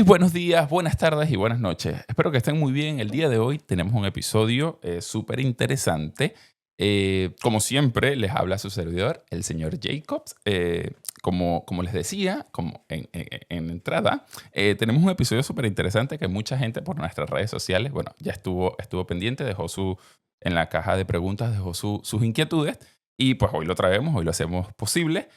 buenos días, buenas tardes y buenas noches. Espero que estén muy bien. El día de hoy tenemos un episodio súper interesante. Como siempre, les habla su servidor, el señor Jacobs. Como les decía, como en entrada, tenemos un episodio súper interesante que mucha gente por nuestras redes sociales, bueno, ya estuvo pendiente, en la caja de preguntas, dejó sus inquietudes y pues hoy lo traemos, hoy lo hacemos posible.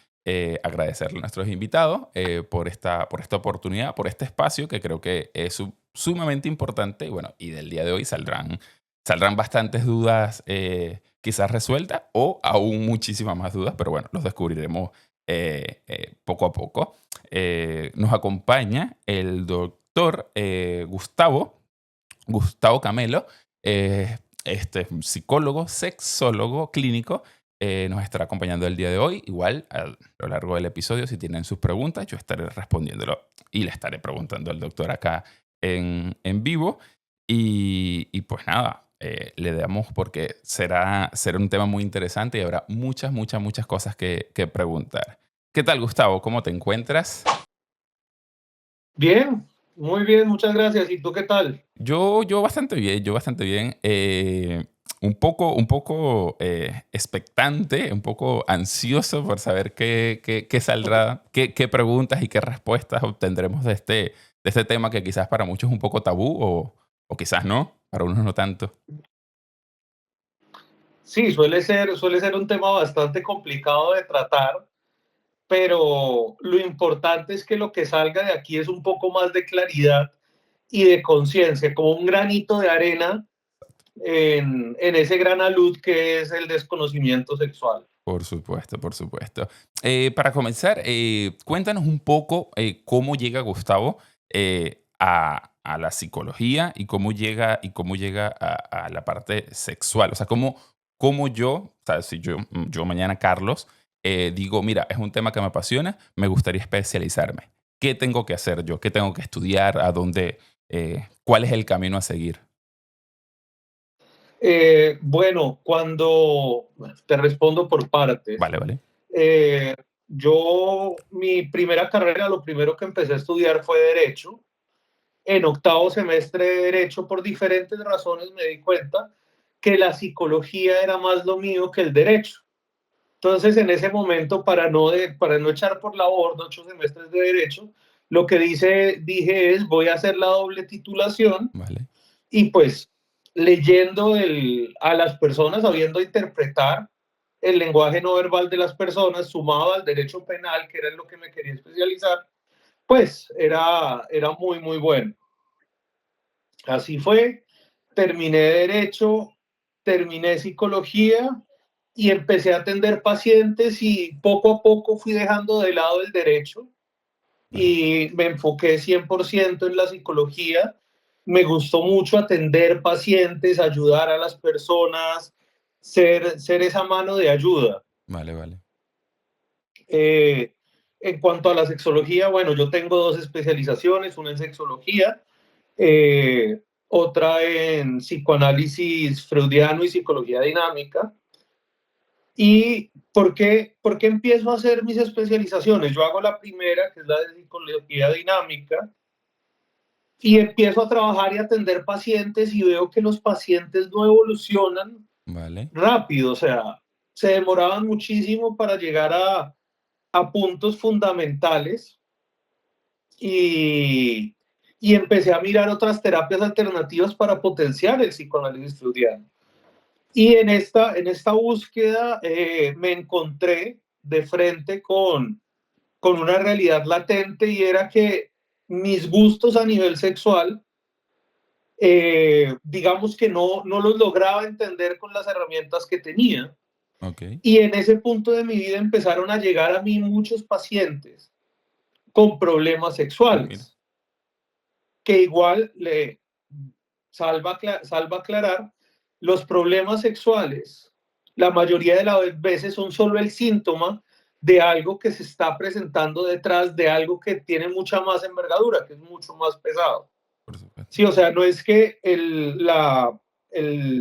Agradecerle a nuestros invitados por esta oportunidad, por este espacio que creo que es sumamente importante. Y bueno, y del día de hoy saldrán bastantes dudas quizás resueltas o aún muchísimas más dudas, pero bueno, los descubriremos poco a poco. Nos acompaña el doctor Gustavo Camelo, psicólogo, sexólogo clínico, nos estará acompañando el día de hoy. Igual, a lo largo del episodio, si tienen sus preguntas, yo estaré respondiéndolo y le estaré preguntando al doctor acá en vivo. Y pues nada, le damos porque será un tema muy interesante y habrá muchas cosas que preguntar. ¿Qué tal, Gustavo? ¿Cómo te encuentras? Bien, muy bien, muchas gracias. ¿Y tú qué tal? Yo bastante bien, yo bastante bien. Un poco expectante, un poco ansioso por saber qué saldrá, qué preguntas y qué respuestas obtendremos de este tema que quizás para muchos es un poco tabú o quizás no, para unos no tanto. Sí, suele ser un tema bastante complicado de tratar, pero lo importante es que lo que salga de aquí es un poco más de claridad y de conciencia, como un granito de arena en ese gran alud que es el desconocimiento sexual. Por supuesto, por supuesto. Para comenzar, cuéntanos un poco cómo llega Gustavo a la psicología y cómo llega a la parte sexual. O sea, cómo yo, o sea, si yo mañana, Carlos, digo, mira, es un tema que me apasiona, me gustaría especializarme. ¿Qué tengo que hacer yo? ¿Qué tengo que estudiar? ¿Cuál es el camino a seguir? Bueno, cuando te respondo por partes, Vale, vale. eh, mi primera carrera, lo primero que empecé a estudiar fue Derecho. En octavo semestre de Derecho, por diferentes razones, me di cuenta que la psicología era más lo mío que el Derecho. Entonces, en ese momento, para no echar por la borda 8 semestres de Derecho, lo que dije es, voy a hacer la doble titulación Vale. y pues leyendo a las personas, sabiendo interpretar el lenguaje no verbal de las personas, sumado al derecho penal, que era en lo que me quería especializar, pues era muy, muy bueno. Así fue, terminé derecho, terminé psicología y empecé a atender pacientes y poco a poco fui dejando de lado el derecho Vale. y me enfoqué 100% en la psicología. Me gustó mucho atender pacientes, ayudar a las personas, ser esa mano de ayuda. Vale, vale. Eh, en cuanto a la sexología, bueno, yo tengo dos especializaciones, una en sexología, otra en psicoanálisis freudiano y psicología dinámica. ¿Y por qué empiezo a hacer mis especializaciones? Yo hago la primera, que es la de psicología dinámica, y empiezo a trabajar y atender pacientes y veo que los pacientes no evolucionan Vale. rápido, o sea, se demoraban muchísimo para llegar a puntos fundamentales y, y empecé a mirar otras terapias alternativas para potenciar el psicoanálisis freudiano. Y en esta búsqueda me encontré de frente con una realidad latente y era que mis gustos a nivel sexual, digamos que no los lograba entender con las herramientas que tenía. Ok. Y en ese punto de mi vida empezaron a llegar a mí muchos pacientes con problemas Mira. sexuales, que igual salva aclarar, los problemas sexuales, la mayoría de las veces son solo el síntoma de algo que se está presentando detrás de algo que tiene mucha más envergadura, que es mucho más pesado. Por supuesto. Sí, o sea, no es que el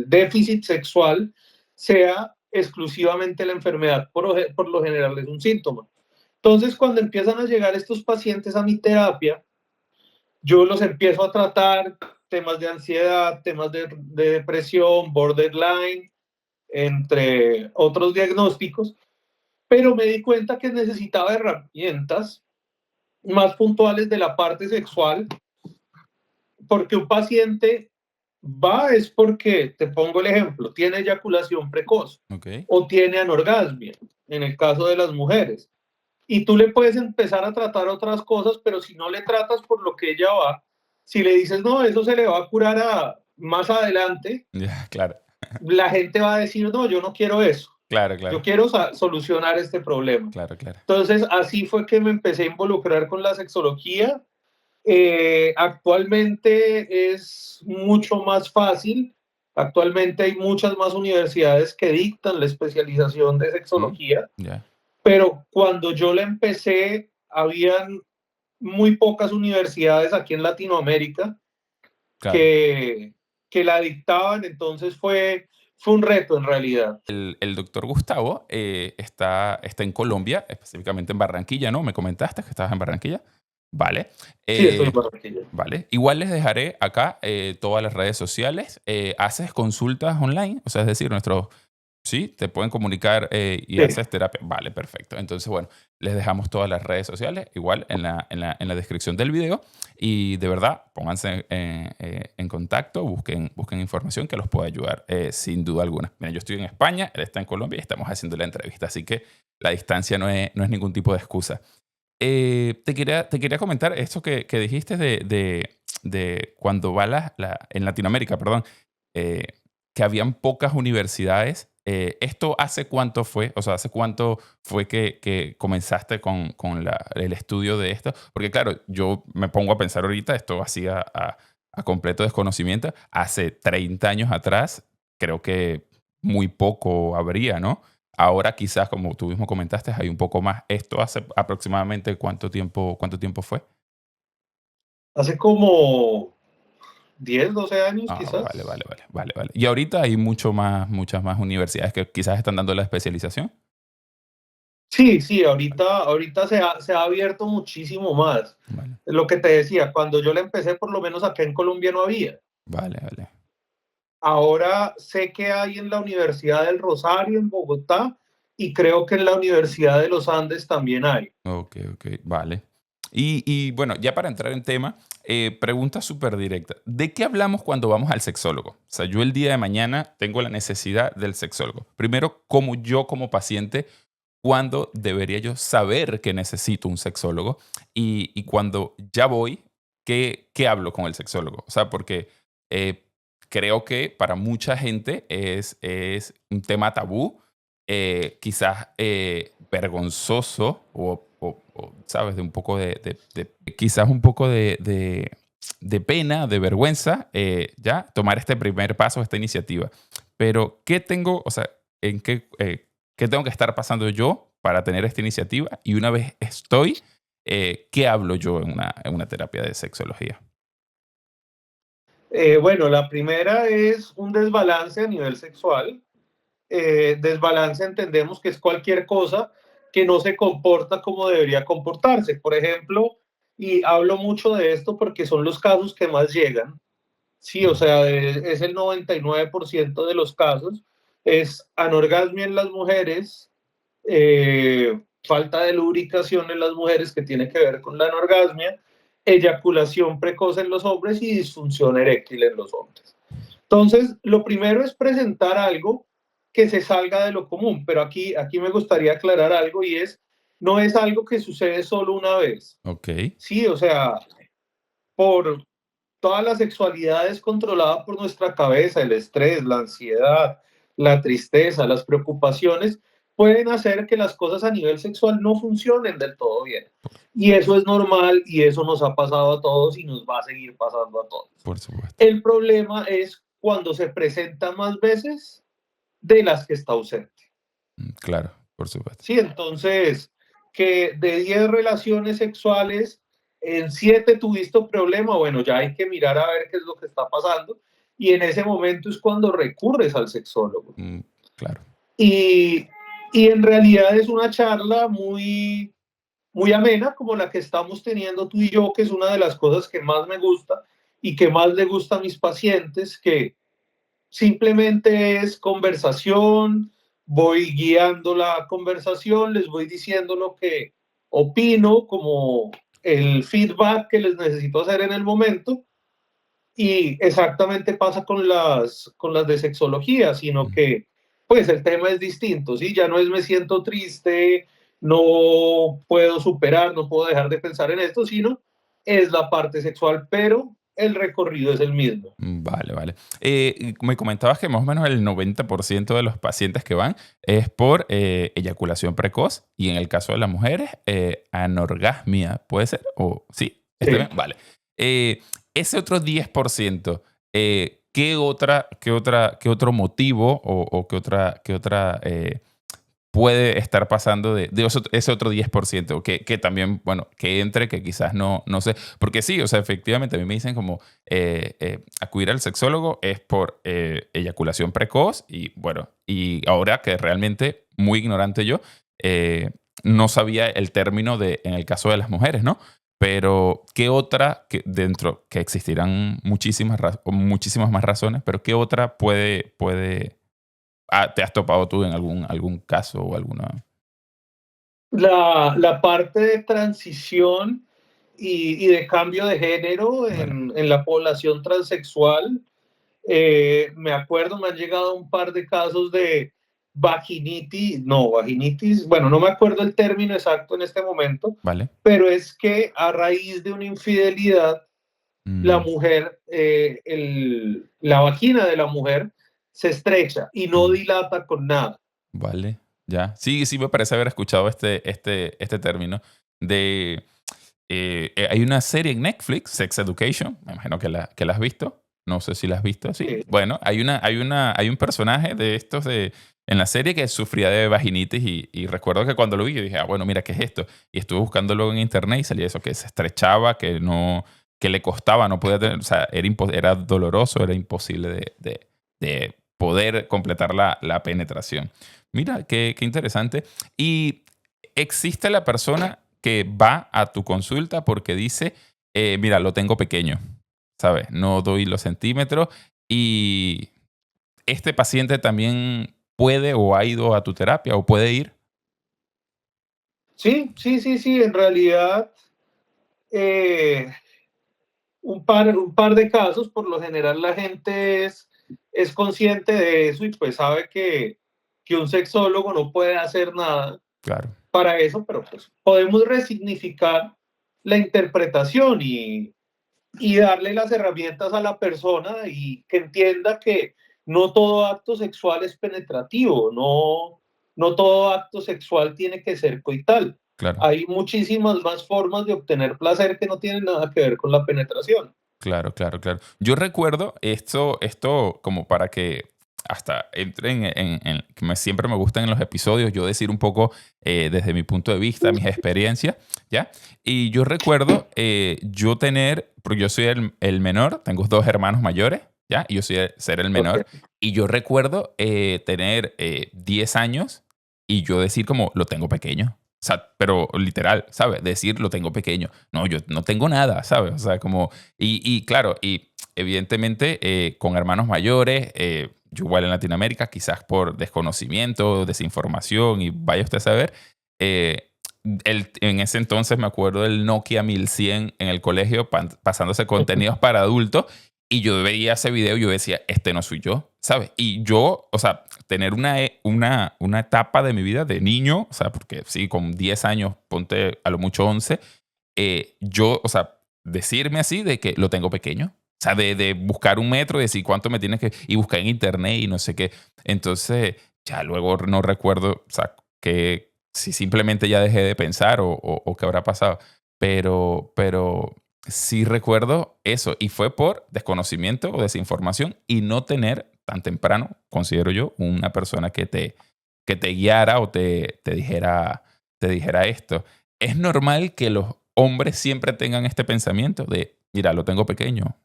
déficit sexual sea exclusivamente la enfermedad, por lo general es un síntoma. Entonces, cuando empiezan a llegar estos pacientes a mi terapia, yo los empiezo a tratar, temas de ansiedad, temas de depresión, borderline, entre otros diagnósticos, pero me di cuenta que necesitaba herramientas más puntuales de la parte sexual, porque un paciente va es porque, te pongo el ejemplo, tiene eyaculación precoz Ok. o tiene anorgasmia, en el caso de las mujeres. Y tú le puedes empezar a tratar otras cosas, pero si no le tratas por lo que ella va, si le dices, no, eso se le va a curar más adelante, Ya, claro. la gente va a decir, no, yo no quiero eso, Claro, yo claro. quiero solucionar este problema. Claro, claro. Entonces, así fue que me empecé a involucrar con la sexología. Actualmente es mucho más fácil. Actualmente hay muchas más universidades que dictan la especialización de Mm, sexología, ya, pero cuando yo la empecé, habían muy pocas universidades aquí en Latinoamérica claro. que, que la dictaban, entonces fue un reto en realidad. El doctor Gustavo está en Colombia, específicamente en Barranquilla, ¿no? Me comentaste que estabas en Barranquilla. Vale. Sí, estoy en Eh, Barranquilla. vale. Igual les dejaré acá todas las redes sociales. ¿Haces consultas online? O sea, es decir, nuestros sí, te pueden comunicar y Sí. haces terapia. Vale, perfecto. Entonces, bueno, les dejamos todas las redes sociales, igual en la descripción del video. Y de verdad, pónganse en contacto, busquen información que los pueda ayudar sin duda alguna. Mira, yo estoy en España, él está en Colombia y estamos haciendo la entrevista, así que la distancia no es ningún tipo de excusa. Te quería comentar esto que dijiste de cuando va en Latinoamérica, perdón, eh, que habían pocas universidades. ¿Esto hace cuánto fue? O sea, ¿hace cuánto fue que comenzaste con el estudio de esto? Porque claro, yo me pongo a pensar ahorita, esto hacía a completo desconocimiento. Hace 30 años atrás, creo que muy poco habría, ¿no? Ahora quizás, como tú mismo comentaste, hay un poco más. ¿Esto hace aproximadamente cuánto tiempo fue? Hace como 10, 12 años Ah, vale, quizás. vale, vale, vale, vale. Y ahorita hay muchas más universidades que quizás están dando la especialización. Sí, sí, ahorita se ha abierto muchísimo más. Vale, Lo que te decía, cuando yo la empecé, por lo menos acá en Colombia no había. vale, vale. Ahora sé que hay en la Universidad del Rosario, en Bogotá, y creo que en la Universidad de los Andes también hay. Ok, ok, vale. Y bueno, ya para entrar en tema, pregunta súper directa. ¿De qué hablamos cuando vamos al sexólogo? O sea, yo el día de mañana tengo la necesidad del sexólogo. Primero, como yo como paciente, ¿cuándo debería yo saber que necesito un sexólogo? Y cuando ya voy, ¿qué hablo con el sexólogo? O sea, porque eh, creo que para mucha gente es un tema tabú, quizás vergonzoso o, ¿sabes? De un poco quizás un poco de pena, de vergüenza, ya tomar este primer paso, esta iniciativa. Pero, ¿qué tengo, o sea, qué tengo que estar pasando yo para tener esta iniciativa? Y una vez estoy, ¿qué hablo yo en una terapia de sexología? Bueno, la primera es un desbalance a nivel sexual. Desbalance entendemos que es cualquier cosa que no se comporta como debería comportarse. Por ejemplo, y hablo mucho de esto porque son los casos que más llegan. Sí, o Ujú. sea, es el 99% de los casos. Es anorgasmia en las mujeres, falta de lubricación en las mujeres que tiene que ver con la anorgasmia, eyaculación precoz en los hombres y disfunción eréctil en los hombres. Entonces, lo primero es presentar algo que se salga de lo común, pero aquí me gustaría aclarar algo y es, no es algo que sucede solo una vez. Ok, Sí, o sea, por toda la sexualidad es controlada por nuestra cabeza, el estrés, la ansiedad, la tristeza, las preocupaciones pueden hacer que las cosas a nivel sexual no funcionen del todo bien. Y eso es normal y eso nos ha pasado a todos y nos va a seguir pasando a todos. por supuesto. El problema es cuando se presenta más veces de las que está ausente. Claro, por supuesto. Sí, entonces, que de 10 relaciones sexuales, en 7 tuviste un problema, bueno, ya hay que mirar a ver qué es lo que está pasando. Y en ese momento es cuando recurres al sexólogo. Mm, claro. Y, y en realidad es una charla muy, muy amena como la que estamos teniendo tú y yo, que es una de las cosas que más me gusta y que más le gusta a mis pacientes, que simplemente es conversación, voy guiando la conversación, les voy diciendo lo que opino, como el feedback que les necesito hacer en el momento, y exactamente pasa con las de sexología, sino Mm. que pues el tema es distinto, ¿sí? Ya no es me siento triste, no puedo superar, no puedo dejar de pensar en esto, sino es la parte sexual, pero el recorrido es el mismo. Vale, vale. Y me comentabas que más o menos el 90% de los pacientes que van es por eyaculación precoz y en el caso de las mujeres, anorgasmia, ¿puede ser? ¿O sí? ¿Está bien? Sí. Vale. Ese otro 10%, qué otro motivo o qué otra puede estar pasando de ese otro 10%, que también, bueno, que entre, que quizás no sé, porque sí, o sea, efectivamente a mí me dicen como acudir al sexólogo es por eyaculación precoz y bueno, y ahora que realmente muy ignorante yo, no sabía el término en el caso de las mujeres, ¿no? Pero, ¿qué otra, que dentro, que existirán muchísimas más razones, pero qué otra puede te has topado tú en algún caso o alguna? La parte de transición y de cambio de género Vale. en la población transexual, me acuerdo, me han llegado un par de casos de vaginitis, bueno, no me acuerdo el término exacto en este momento, Vale. pero es que a raíz de una infidelidad, la Mm, mujer, la vagina de la mujer se estrecha y no mm, dilata con nada. vale, ya. Sí, sí me parece haber escuchado este término de, hay una serie en Netflix, Sex Education, me imagino que la has visto. No sé si la has visto, ¿sí? Bueno, hay un personaje de estos en la serie que sufría de vaginitis y recuerdo que cuando lo vi yo dije, bueno, mira, ¿qué es esto? Y estuve buscando luego en internet y salía eso, que se estrechaba, que le costaba, no podía tener, o sea, era doloroso, era imposible de poder completar la penetración. Mira, qué interesante. Y existe la persona que va a tu consulta porque dice, mira, lo tengo pequeño, ¿sabes? No doy los centímetros y este paciente también puede o ha ido a tu terapia o puede ir. Sí, sí, sí, sí, en realidad eh, un par de casos, por lo general la gente es consciente de eso y pues sabe que un sexólogo no puede hacer nada Claro, para eso, pero pues podemos resignificar la interpretación y darle las herramientas a la persona y que entienda que no todo acto sexual es penetrativo, no todo acto sexual tiene que ser coital. claro. Hay muchísimas más formas de obtener placer que no tienen nada que ver con la penetración. Claro, claro, claro. Yo recuerdo esto como para que hasta entren que siempre me gustan en los episodios yo decir un poco desde mi punto de vista, mis experiencias, ¿ya? Y yo recuerdo yo tener, porque yo soy el menor, tengo dos hermanos mayores, ¿ya? Y yo soy ser el Ok. menor. Y yo recuerdo tener 10 años y yo decir como, lo tengo pequeño. O sea, pero literal, ¿sabes? Decir lo tengo pequeño. No, yo no tengo nada, ¿sabes? O sea, como y claro, y evidentemente con hermanos mayores, yo igual en Latinoamérica, quizás por desconocimiento, desinformación y vaya usted a saber, eh, en ese entonces me acuerdo del Nokia 1100 en el colegio pasándose contenidos para adultos y yo veía ese video y yo decía, este no soy yo, ¿sabes? Y yo, o sea, tener una etapa de mi vida de niño, o sea, porque sí, con 10 años, ponte a lo mucho 11 yo, o sea, decirme así de que lo tengo pequeño. O sea, de buscar un metro y decir cuánto me tienes que... Y buscar en internet y no sé qué. Entonces, ya luego no recuerdo, o sea, que si simplemente ya dejé de pensar o qué habrá pasado. Pero sí recuerdo eso. Y fue por desconocimiento o desinformación y no tener tan temprano, considero yo, una persona que te guiara o te dijera esto. ¿Es normal que los hombres siempre tengan este pensamiento de, mira, lo tengo pequeño?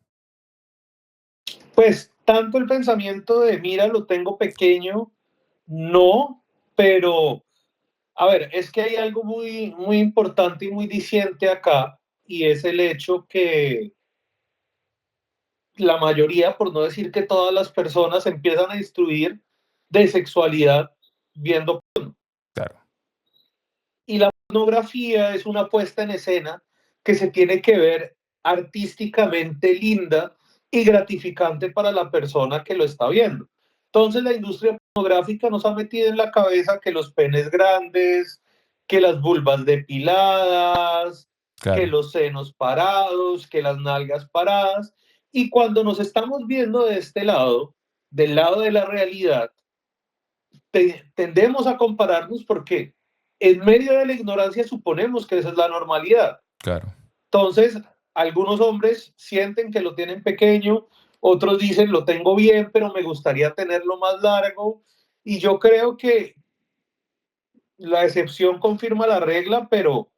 Pues tanto el pensamiento de, mira, lo tengo pequeño, no, pero A ver, es que hay algo muy, muy importante y muy diciente acá, y es el hecho que la mayoría, por no decir que todas las personas, empiezan a instruir de sexualidad viendo. Claro, Y la pornografía es una puesta en escena que se tiene que ver artísticamente linda y gratificante para la persona que lo está viendo. Entonces la industria pornográfica nos ha metido en la cabeza que los penes grandes, que las vulvas depiladas, que claro, los senos parados, que las nalgas paradas. Y cuando nos estamos viendo de este lado, del lado de la realidad, tendemos a compararnos porque en medio de la ignorancia suponemos que esa es la normalidad. claro. Entonces, algunos hombres sienten que lo tienen pequeño, otros dicen lo tengo bien, pero me gustaría tenerlo más largo. Y yo creo que la excepción confirma la regla, pero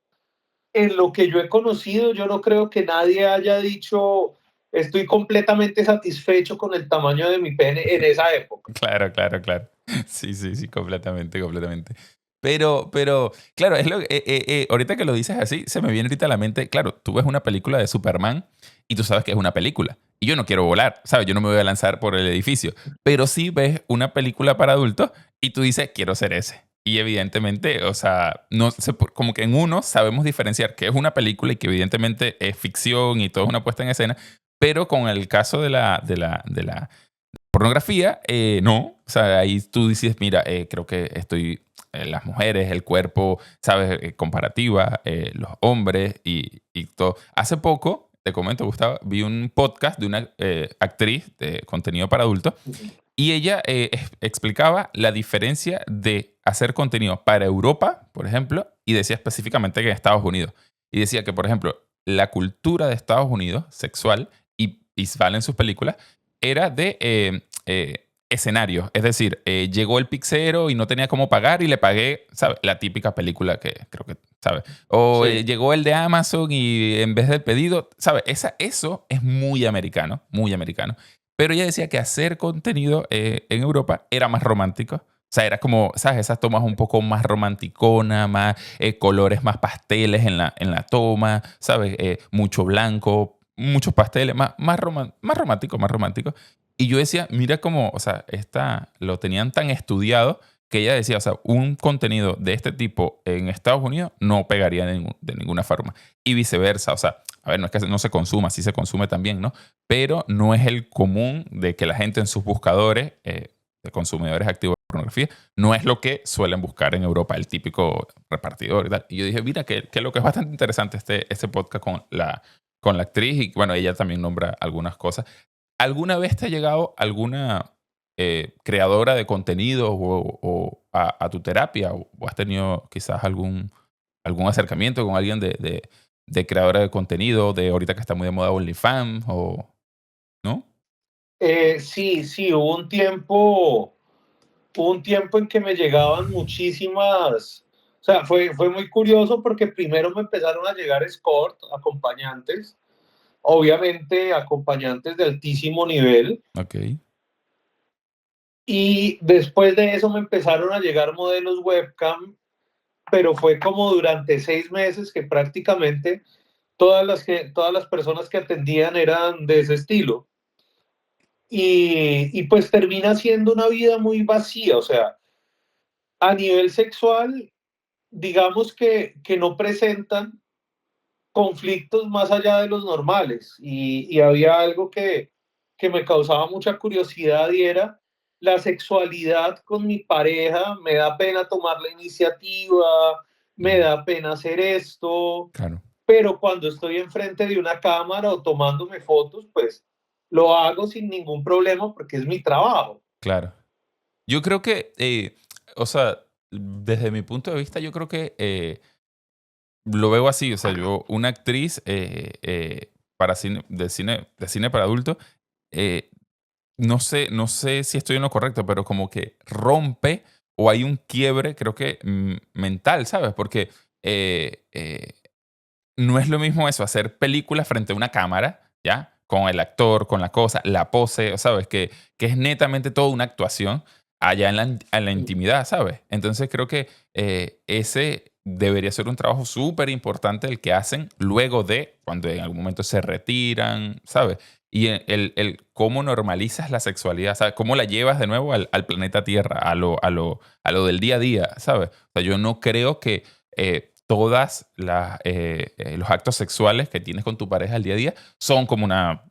en lo que yo he conocido, yo no creo que nadie haya dicho estoy completamente satisfecho con el tamaño de mi pene en esa época. Claro, claro, claro. Sí, sí, sí, completamente, completamente. Pero, claro, ahorita que lo dices así, se me viene ahorita a la mente, claro, tú ves una película de Superman y tú sabes que es una película. Y yo no quiero volar, ¿sabes? Yo no me voy a lanzar por el edificio. Pero sí ves una película para adultos y tú dices, quiero ser ese. Y evidentemente, o sea, no sé, como que en uno sabemos diferenciar que es una película y que evidentemente es ficción y todo es una puesta en escena, pero con el caso de la pornografía, no. O sea, ahí tú dices, mira, creo que las mujeres, el cuerpo, ¿sabes? Comparativa, los hombres y todo. Hace poco, te comento, Gustavo, vi un podcast de una actriz de contenido para adultos y ella explicaba la diferencia de hacer contenido para Europa, por ejemplo, y decía específicamente que en Estados Unidos. Y decía que, por ejemplo, la cultura de Estados Unidos, sexual, y sale en sus películas, era de escenarios. Es decir, llegó el pixero y no tenía cómo pagar y le pagué, ¿sabes? La típica película que creo que, ¿sabes? O Sí. llegó el de Amazon y en vez del pedido, ¿sabes? Eso es muy americano, muy americano. Pero ella decía que hacer contenido en Europa era más romántico. O sea, era como, ¿sabes? Esas tomas un poco más romanticonas, más colores más pasteles en la toma, ¿sabes? Mucho blanco, muchos pasteles, más romántico, más romántico. Y yo decía, mira cómo, o sea, lo tenían tan estudiado que ella decía, o sea, un contenido de este tipo en Estados Unidos no pegaría de ninguna forma. Y viceversa, o sea, a ver, no es que no se consuma, sí se consume también, ¿no? Pero no es el común de que la gente en sus buscadores de consumidores activos de pornografía, no es lo que suelen buscar en Europa, el típico repartidor y tal. Y yo dije, mira, que lo que es bastante interesante este podcast con la actriz y bueno, ella también nombra algunas cosas. ¿Alguna vez te ha llegado alguna creadora de contenido o a tu terapia o has tenido quizás algún acercamiento con alguien de creadora de contenido, de ahorita que está muy de moda OnlyFans o no? Sí, sí, hubo un tiempo en que me llegaban muchísimas, o sea, fue muy curioso porque primero me empezaron a llegar escort, acompañantes, obviamente acompañantes de altísimo nivel, Ok, y después de eso me empezaron a llegar modelos webcam, pero fue como durante 6 meses que prácticamente todas las personas que atendían eran de ese estilo. Y pues termina siendo una vida muy vacía, o sea, a nivel sexual, digamos que no presentan conflictos más allá de los normales. Y había algo que me causaba mucha curiosidad y era la sexualidad con mi pareja, me da pena tomar la iniciativa, me mm, da pena hacer esto, claro, pero cuando estoy enfrente de una cámara o tomándome fotos, pues lo hago sin ningún problema porque es mi trabajo. claro. Yo creo que, o sea, desde mi punto de vista, yo creo que lo veo así, o sea, una actriz para de cine para adultos, eh, no sé si estoy en lo correcto, pero como que rompe o hay un quiebre, creo que mental, ¿sabes? Porque no es lo mismo eso, hacer películas frente a una cámara, ¿ya? Con el actor, con la cosa, la pose, ¿sabes? Que es netamente toda una actuación, allá en la intimidad, ¿sabes? Entonces creo que ese debería ser un trabajo súper importante el que hacen luego de cuando en algún momento se retiran, ¿sabes? Y el cómo normalizas la sexualidad, ¿sabes? Cómo la llevas de nuevo al planeta Tierra, a lo del día a día, ¿sabes? O sea, yo no creo que todas los actos sexuales que tienes con tu pareja al día a día son como una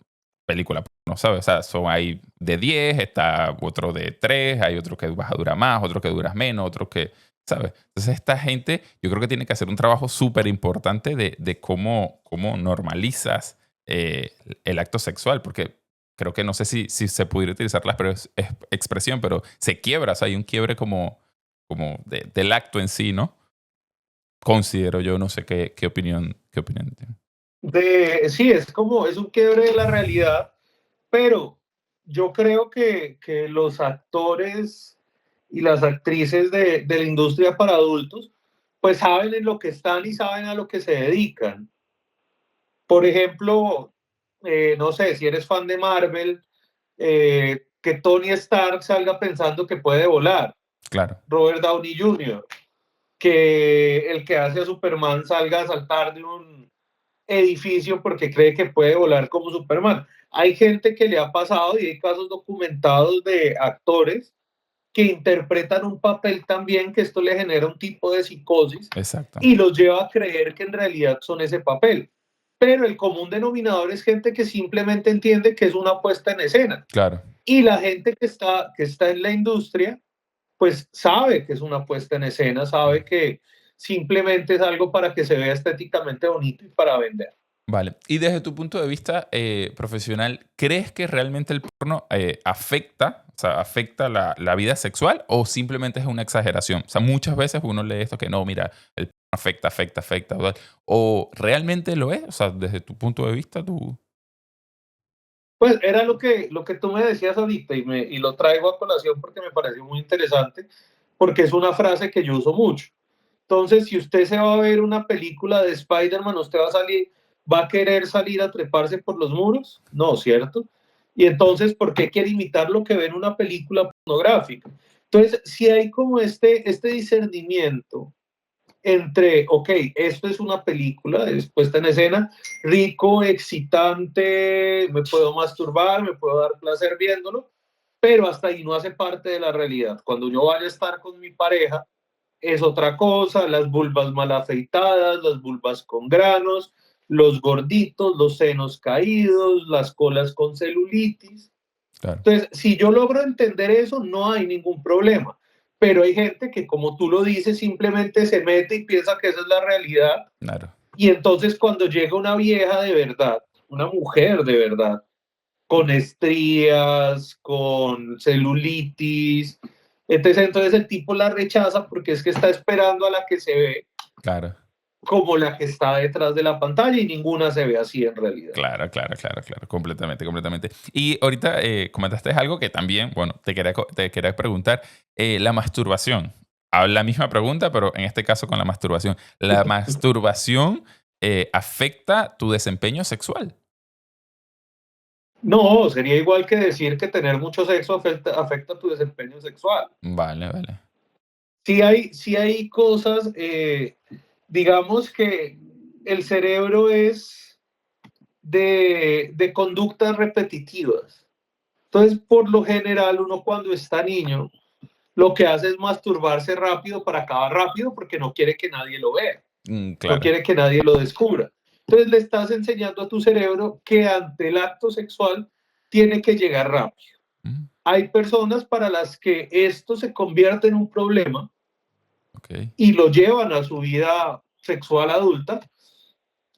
película, ¿no sabes? O sea, hay de 10, está otro de 3, hay otro que vas a durar más, otro que duras menos, otro que, ¿sabes? Entonces esta gente yo creo que tiene que hacer un trabajo súper importante de cómo normalizas el acto sexual, porque creo que no sé si se pudiera utilizar la expresión, pero se quiebra, o sea, hay un quiebre del acto en sí, ¿no? Considero yo, no sé qué opinión tiene. Sí, es un quiebre de la realidad, pero yo creo que los actores y las actrices de la industria para adultos, pues saben en lo que están y saben a lo que se dedican. Por ejemplo, no sé, si eres fan de Marvel, que Tony Stark salga pensando que puede volar, Claro, Robert Downey Jr., que el que hace a Superman salga a saltar de un edificio porque cree que puede volar como Superman. Hay gente que le ha pasado y hay casos documentados de actores que interpretan un papel también que esto le genera un tipo de psicosis exacto. y los lleva a creer que en realidad son ese papel. Pero el común denominador es gente que simplemente entiende que es una puesta en escena. Claro. Y la gente que está en la industria, pues sabe que es una puesta en escena, sabe que simplemente es algo para que se vea estéticamente bonito y para vender. Vale. Y desde tu punto de vista profesional, ¿crees que realmente el porno afecta, o sea, afecta la vida sexual o simplemente es una exageración? O sea, muchas veces uno lee esto que no, mira, el porno afecta, ¿verdad? ¿O realmente lo es? O sea, desde tu punto de vista, tú... Pues era lo que tú me decías ahorita y lo traigo a colación porque me pareció muy interesante, porque es una frase que yo uso mucho. Entonces, si usted se va a ver una película de Spider-Man, usted va a querer salir a treparse por los muros, no, ¿cierto? Y entonces, ¿por qué quiere imitar lo que ve en una película pornográfica? Entonces, si hay como este discernimiento entre, ok, esto es una película, es puesta en escena, rico, excitante, me puedo masturbar, me puedo dar placer viéndolo, pero hasta ahí no hace parte de la realidad. Cuando yo vaya a estar con mi pareja, es otra cosa, las vulvas mal afeitadas, las vulvas con granos, los gorditos, los senos caídos, las colas con celulitis. Claro, Entonces, si yo logro entender eso, no hay ningún problema. Pero hay gente que, como tú lo dices, simplemente se mete y piensa que esa es la realidad. claro, Y entonces cuando llega una vieja de verdad, una mujer de verdad, con estrías, con celulitis, entonces el tipo la rechaza porque es que está esperando a la que se ve claro. como la que está detrás de la pantalla y ninguna se ve así en realidad. Claro, completamente. Y ahorita comentaste algo que también, bueno, te quería preguntar, la masturbación. La misma pregunta, pero en este caso con la masturbación. ¿La masturbación afecta tu desempeño sexual? No, sería igual que decir que tener mucho sexo afecta tu desempeño sexual. Vale. Sí hay cosas, digamos que el cerebro es de conductas repetitivas. Entonces, por lo general, uno cuando está niño, lo que hace es masturbarse rápido para acabar rápido porque no quiere que nadie lo vea, no Claro. quiere que nadie lo descubra. Entonces, le estás enseñando a tu cerebro que ante el acto sexual tiene que llegar rápido. Mm, Hay personas para las que esto se convierte en un problema ok, y lo llevan a su vida sexual adulta,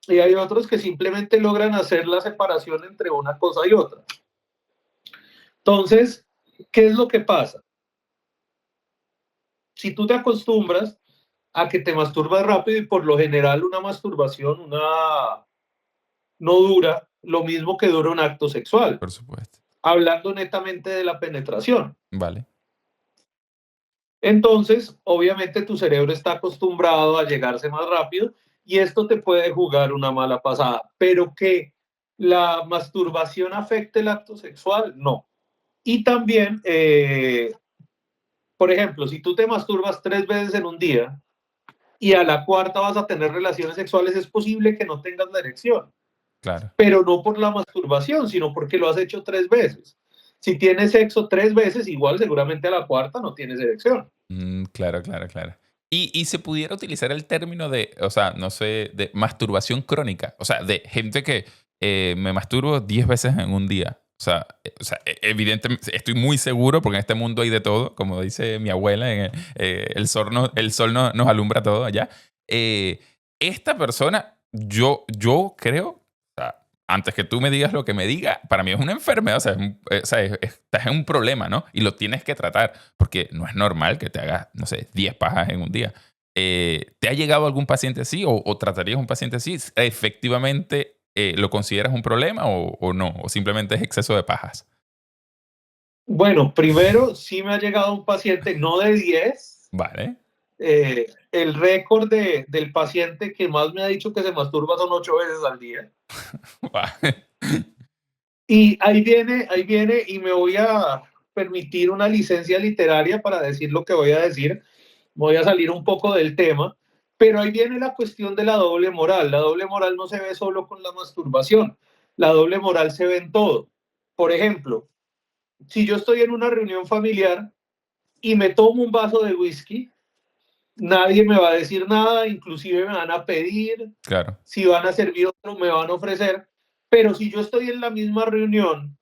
y hay otros que simplemente logran hacer la separación entre una cosa y otra. Entonces, ¿qué es lo que pasa? Si tú te acostumbras a que te masturbas rápido y por lo general una masturbación no dura lo mismo que dura un acto sexual, por supuesto. hablando netamente de la penetración. Vale. Entonces, obviamente tu cerebro está acostumbrado a llegarse más rápido y esto te puede jugar una mala pasada, pero que la masturbación afecte el acto sexual, no. Y también Por ejemplo, si tú te masturbas 3 veces en un día y a la cuarta vas a tener relaciones sexuales, es posible que no tengas la erección, Claro. pero no por la masturbación, sino porque lo has hecho 3 veces. Si tienes sexo 3 veces, igual seguramente a la cuarta no tienes erección. Claro, claro, claro. Y se pudiera utilizar el término de, o sea, no sé, de masturbación crónica. O sea, de gente que me masturbo 10 veces en un día. Evidentemente, estoy muy seguro, porque en este mundo hay de todo, como dice mi abuela, el sol nos alumbra todo allá. Eh, Esta persona, yo creo, o sea, antes que tú me digas lo que me diga, para mí es una enfermedad, o sea, estás en un problema, ¿no? Y lo tienes que tratar, porque no es normal que te hagas, no sé, 10 pajas en un día. ¿Te ha llegado algún paciente así o tratarías un paciente así? ¿Efectivamente lo consideras un problema o no? ¿O simplemente es exceso de pajas? Bueno, primero sí me ha llegado un paciente, no de 10. Vale. El récord del paciente que más me ha dicho que se masturba son 8 veces al día. Vale. Y ahí viene, y me voy a permitir una licencia literaria para decir lo que voy a decir. Voy a salir un poco del tema, pero ahí viene la cuestión de la doble moral. La doble moral no se ve solo con la masturbación, la doble moral se ve en todo. Por ejemplo, si yo estoy en una reunión familiar y me tomo un vaso de whisky, nadie me va a decir nada, inclusive me van a pedir, Claro. si van a servir otro, me van a ofrecer, pero si yo estoy en la misma reunión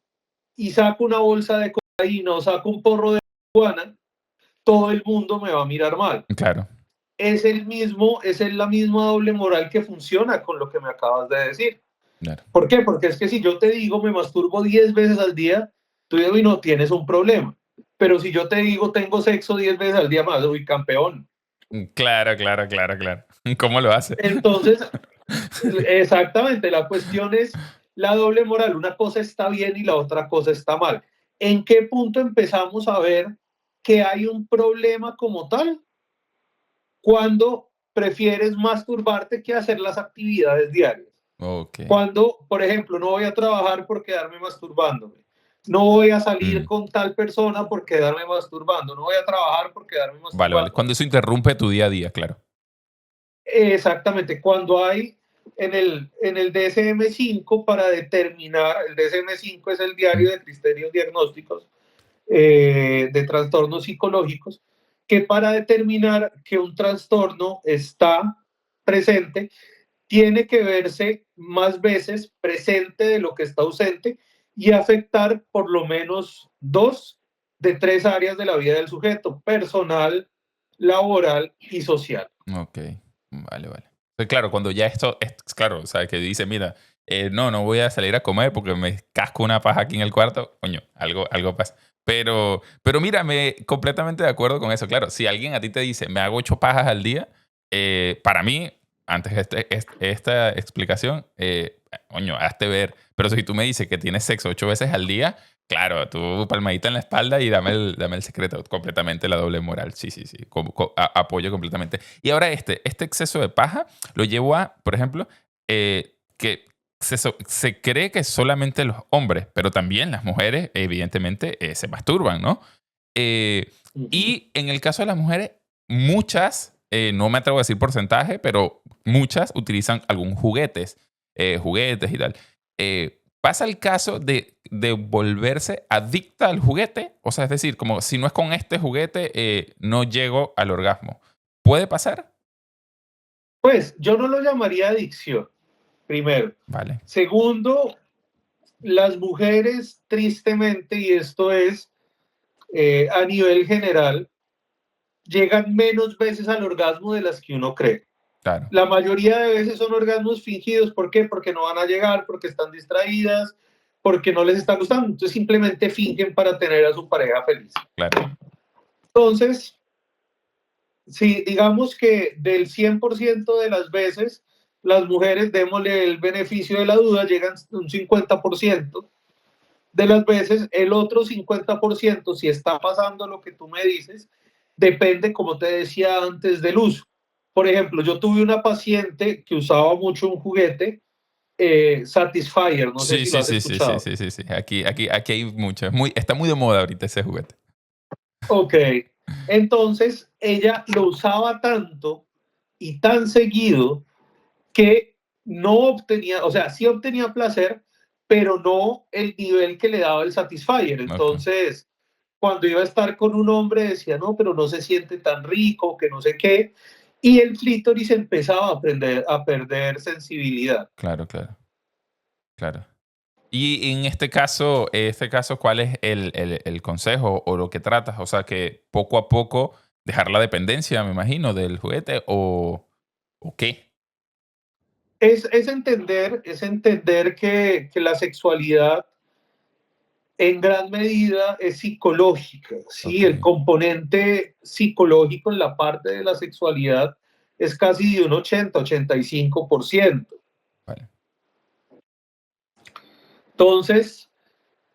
y saco una bolsa de cocaína o saco un porro de marihuana, todo el mundo me va a mirar mal. Claro. Es la misma doble moral que funciona con lo que me acabas de decir. Claro. ¿Por qué? Porque es que si yo te digo me masturbo 10 veces al día, tú dices, uy, no tienes un problema. Pero si yo te digo tengo sexo 10 veces al día más, uy, campeón. Claro, claro, claro, claro. ¿Cómo lo hace? Entonces, exactamente, la cuestión es la doble moral. Una cosa está bien y la otra cosa está mal. ¿En qué punto empezamos a ver que hay un problema como tal? Cuando prefieres masturbarte que hacer las actividades diarias. Ok. Cuando, por ejemplo, no voy a trabajar por quedarme masturbándome. No voy a salir Mm. con tal persona por quedarme masturbando. No voy a trabajar por quedarme Vale, vale. masturbando. Cuando eso interrumpe tu día a día, claro. Exactamente. Cuando hay en el DSM-5 para determinar, el DSM-5 es el Mm. diario de criterios diagnósticos de trastornos psicológicos, que para determinar que un trastorno está presente, tiene que verse más veces presente de lo que está ausente y afectar por lo menos 2 de 3 áreas de la vida del sujeto: personal, laboral y social. Ok, vale, vale. Pues claro, cuando ya esto es claro, o sea, que dice, mira, no voy a salir a comer porque me casco una paja aquí en el cuarto, coño, algo pasa. Pero mira, completamente de acuerdo con eso. Claro, si alguien a ti te dice, me hago 8 pajas al día, para mí, antes de esta explicación, coño, hazte ver. Pero si tú me dices que tienes sexo 8 veces al día, claro, tú palmadita en la espalda y dame el secreto. Completamente la doble moral. Sí, sí, sí. Apoyo completamente. Y ahora este exceso de paja lo llevo a, por ejemplo, que se cree que solamente los hombres, pero también las mujeres, evidentemente, se masturban, ¿no? Eh, Uh -huh. y en el caso de las mujeres, muchas, no me atrevo a decir porcentaje, pero muchas utilizan algún juguetes y tal. Pasa el caso de volverse adicta al juguete, o sea, es decir, como si no es con este juguete, no llego al orgasmo. ¿Puede pasar? Pues yo no lo llamaría adicción, primero. Vale, Segundo, las mujeres, tristemente, y esto es a nivel general, llegan menos veces al orgasmo de las que uno cree. claro. La mayoría de veces son orgasmos fingidos. ¿Por qué? Porque no van a llegar, porque están distraídas, porque no les está gustando. Entonces simplemente fingen para tener a su pareja feliz. Claro. Entonces, si digamos que del 100% de las veces, las mujeres, démosle el beneficio de la duda, llegan un 50% de las veces. El otro 50%, si está pasando lo que tú me dices, depende, como te decía antes, del uso. Por ejemplo, yo tuve una paciente que usaba mucho un juguete, Satisfyer, no sé Sí, si lo sí, has sí, sí, sí, escuchado. sí, sí, sí. Aquí hay mucho. Está muy de moda ahorita ese juguete. Ok, Entonces, ella lo usaba tanto y tan seguido que no obtenía, o sea, sí obtenía placer, pero no el nivel que le daba el Satisfyer. Ok, Entonces, cuando iba a estar con un hombre decía, no, pero no se siente tan rico, que no sé qué, y el clítoris empezaba a perder sensibilidad. claro, claro, claro. Y en este caso, ¿cuál es el consejo o lo que tratas? O sea, que poco a poco dejar la dependencia, me imagino, del juguete o qué. Es entender que la sexualidad en gran medida es psicológica, ¿sí? Ok, El componente psicológico en la parte de la sexualidad es casi de un 80-85%. vale. Entonces,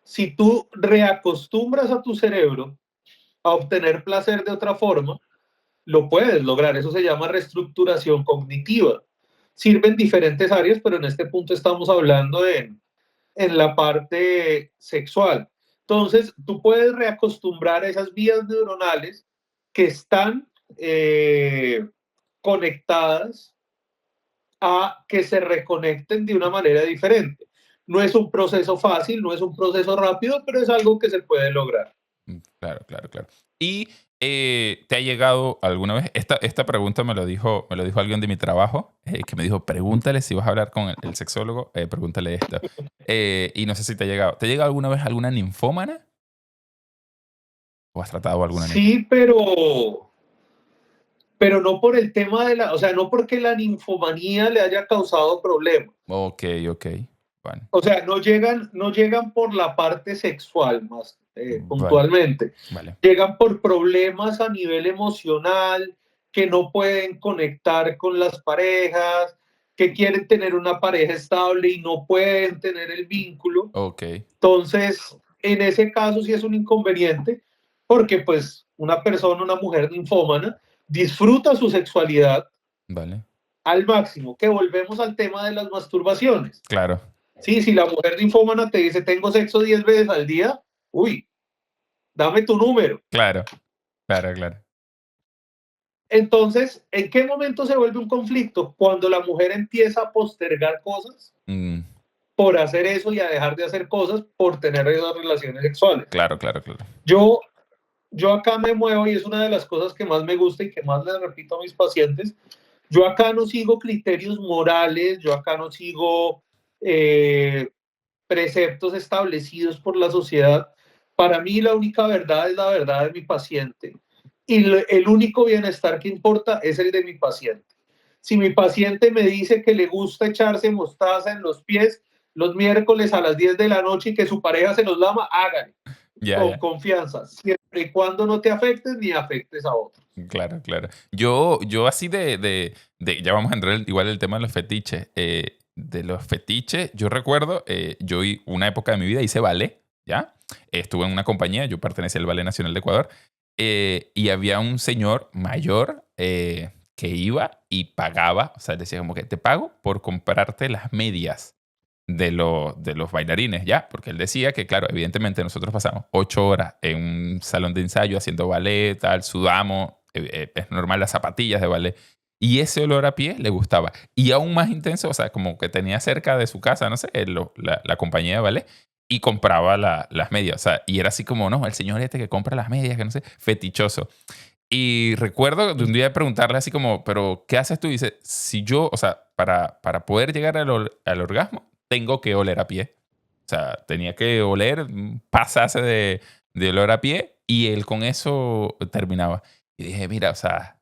si tú reacostumbras a tu cerebro a obtener placer de otra forma, lo puedes lograr. Eso se llama reestructuración cognitiva. Sirven diferentes áreas, pero en este punto estamos hablando en la parte sexual. Entonces, tú puedes reacostumbrar esas vías neuronales que están conectadas a que se reconecten de una manera diferente. No es un proceso fácil, no es un proceso rápido, pero es algo que se puede lograr. Claro, claro, claro. Y ¿te ha llegado alguna vez? Esta pregunta me lo dijo alguien de mi trabajo, que me dijo, pregúntale si vas a hablar con el sexólogo, pregúntale esto. Y no sé si te ha llegado. ¿Te ha llegado alguna vez alguna ninfómana? ¿O has tratado alguna ninfómana? Sí, pero no por el tema de la, o sea, no porque la ninfomanía le haya causado problemas. Ok, ok. Bueno, O sea, no llegan por la parte sexual más vale, puntualmente. vale. Llegan por problemas a nivel emocional, que no pueden conectar con las parejas, que quieren tener una pareja estable y no pueden tener el vínculo. Ok, Entonces, en ese caso sí es un inconveniente, porque pues una persona, una mujer ninfómana, disfruta su sexualidad vale. al máximo, que volvemos al tema de las masturbaciones. Claro, Sí, si la mujer ninfómana te dice tengo sexo 10 veces al día, uy, dame tu número. claro, claro, claro. Entonces, ¿en qué momento se vuelve un conflicto? Cuando la mujer empieza a postergar cosas Mm, por hacer eso y a dejar de hacer cosas por tener esas relaciones sexuales. claro, claro, claro. Yo, yo acá me muevo y es una de las cosas que más me gusta y que más les repito a mis pacientes. Yo acá no sigo criterios morales, yo acá no sigo preceptos establecidos por la sociedad. Para mí la única verdad es la verdad de mi paciente y el único bienestar que importa es el de mi paciente. Si mi paciente me dice que le gusta echarse mostaza en los pies los miércoles a las 10 de la noche y que su pareja se los lama, hágale, Ya, con ya. confianza, siempre y cuando no te afectes ni afectes a otros. Claro, claro. Yo así ya vamos a entrar igual el tema de los fetiches. De los fetiches, yo recuerdo, yo una época de mi vida hice ballet, ¿ya? Estuve en una compañía, yo pertenecía al Ballet Nacional de Ecuador, y había un señor mayor que iba y pagaba, o sea, decía como que te pago por comprarte las medias de los bailarines, ¿ya? Porque él decía que, claro, evidentemente nosotros pasamos 8 horas en un salón de ensayo haciendo ballet, tal, sudamos, es normal las zapatillas de ballet. Y ese olor a pie le gustaba. Y aún más intenso, o sea, como que tenía cerca de su casa, no sé, la compañía de ballet y compraba las medias. O sea, y era así como, no, el señor este que compra las medias, que no sé, fetichoso. Y recuerdo de un día preguntarle así como, pero ¿qué haces tú? Y dice, si yo, o sea, para poder llegar al orgasmo, tengo que oler a pie. O sea, tenía que oler, pasarse de olor a pie y él con eso terminaba. Y dije, mira, o sea,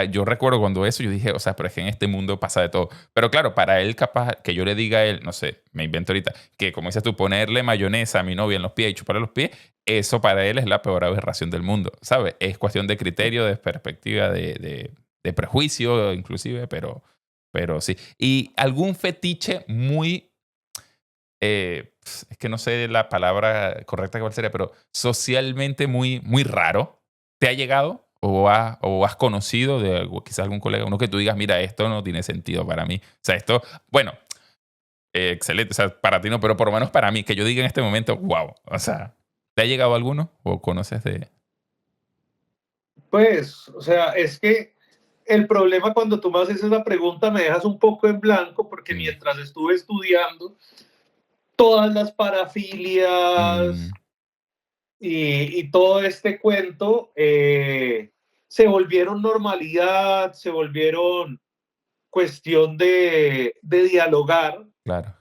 yo recuerdo cuando eso, yo dije, o sea, pero es que en este mundo pasa de todo. Pero claro, para él capaz que yo le diga a él, no sé, me invento ahorita, que como dices tú, ponerle mayonesa a mi novia en los pies y chuparle los pies, eso para él es la peor aberración del mundo, ¿sabes? Es cuestión de criterio, de perspectiva, de prejuicio inclusive, pero sí. Y algún fetiche muy, es que no sé la palabra correcta cuál sería, pero socialmente muy, muy raro, ¿te ha llegado? O has conocido de quizás algún colega, uno que tú digas, mira, esto no tiene sentido para mí. O sea, esto, bueno, excelente, o sea, para ti no, pero por lo menos para mí, que yo diga en este momento, wow, o sea, ¿te ha llegado alguno o conoces de...? Pues, o sea, es que el problema cuando tú me haces esa pregunta me dejas un poco en blanco porque Mm, mientras estuve estudiando, todas las parafilias mm, y todo este cuento se volvieron normalidad, se volvieron cuestión de dialogar, claro.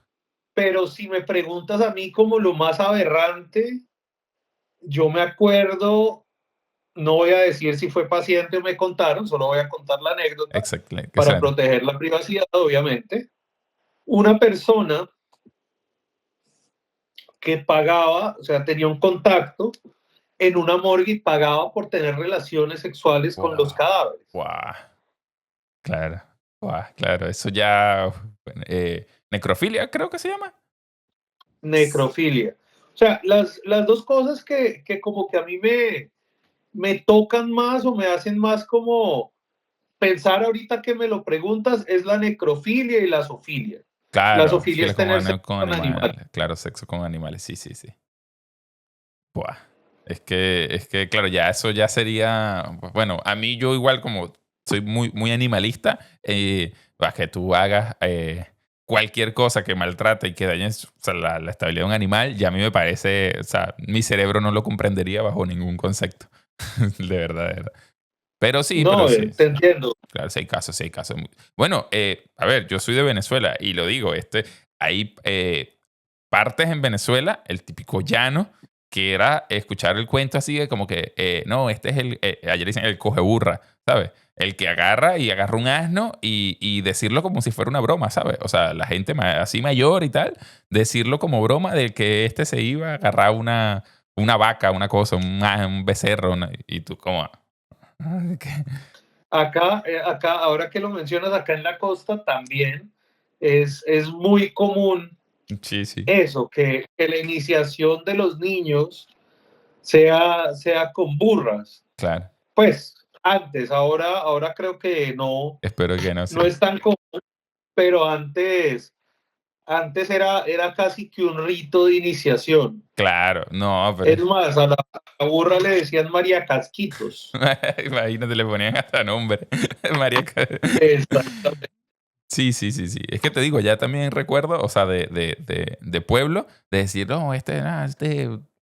pero si me preguntas a mí como lo más aberrante, yo me acuerdo, no voy a decir si fue paciente o me contaron, solo voy a contar la anécdota Exacto. para Excelente. proteger la privacidad, obviamente. Una persona que pagaba, o sea, tenía un contacto en una morgue y pagaba por tener relaciones sexuales con los Wow. cadáveres. Wow. Claro. Wow, claro. Eso ya. Bueno, necrofilia, creo que se llama. Necrofilia. O sea, las dos cosas que como que a mí me tocan más o me hacen más como pensar ahorita que me lo preguntas es la necrofilia y la zoofilia. La Claro, zoofilia filia es tener sexo con con animales. animales. Claro, sexo con animales. Sí, sí, sí. Buah. Claro, ya eso ya sería, pues, bueno, a mí yo igual como soy muy animalista, que tú hagas cualquier cosa que maltrate y que dañe o sea, la estabilidad de un animal, ya a mí me parece, o sea, mi cerebro no lo comprendería bajo ningún concepto, de verdad, de verdad. Pero No, sí, te entiendo. claro, sí hay casos, sí hay casos. Bueno, a ver, yo soy de Venezuela y lo digo, hay partes en Venezuela, el típico llano, que era escuchar el cuento así de como que, no, este es ayer dicen el cogeburra, ¿sabes? El que agarra y agarra un asno y decirlo como si fuera una broma, ¿sabes? O sea, la gente así mayor y tal, decirlo como broma de que este se iba a agarrar una vaca, una cosa, un becerro, y tú como... ¿qué? Acá, ahora que lo mencionas, acá en la costa también es muy común Sí, sí, eso, que la iniciación de los niños sea con burras. claro. Pues antes, ahora creo que Espero que no, no sí. es tan común, pero antes era casi que un rito de iniciación. Claro, no, pero Es más, a la burra le decían María Casquitos. imagínate, le ponían hasta nombre. María Exactamente. Sí, sí, sí, sí. Es que te digo, ya también recuerdo, o sea, de pueblo, de decir, no, este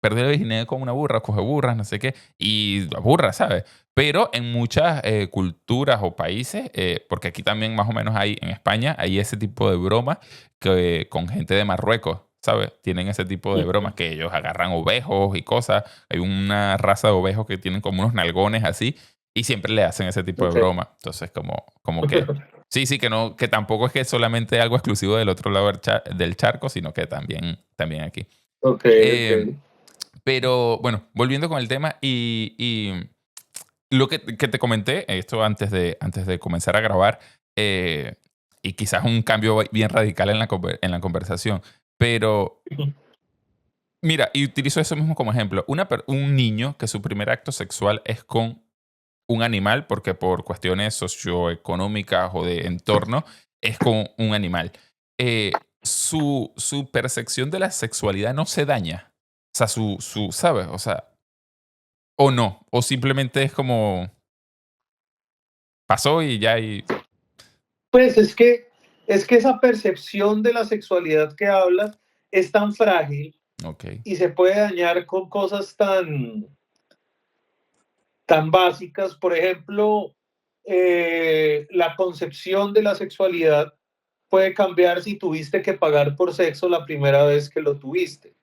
perdió la virginidad con una burra, coge burras, no sé qué, y la burra, ¿sabes? Pero en muchas culturas o países, porque aquí también más o menos hay, en España, hay ese tipo de bromas que con gente de Marruecos, ¿sabes? Tienen ese tipo de bromas que ellos agarran ovejos y cosas. Hay una raza de ovejos que tienen como unos nalgones así, y siempre le hacen ese tipo de Okay. broma. Entonces, como que sí, sí, que no, que tampoco es que solamente algo exclusivo del otro lado del charco, sino que también aquí. Ok, Eh, ok. pero bueno, volviendo con el tema y lo que te comenté, esto antes de comenzar a grabar, eh, y quizás un cambio bien radical en en la conversación, pero mira, y utilizo eso mismo como ejemplo. Un niño que su primer acto sexual es con un animal, porque por cuestiones socioeconómicas o de entorno, es con un animal. Su percepción de la sexualidad no se daña. O sea, ¿sabes? O sea, o no. O simplemente es como pasó y ya y. Pues es que esa percepción de la sexualidad que hablas es tan frágil Ok, y se puede dañar con cosas tan básicas. Por ejemplo, la concepción de la sexualidad puede cambiar si tuviste que pagar por sexo la primera vez que lo tuviste.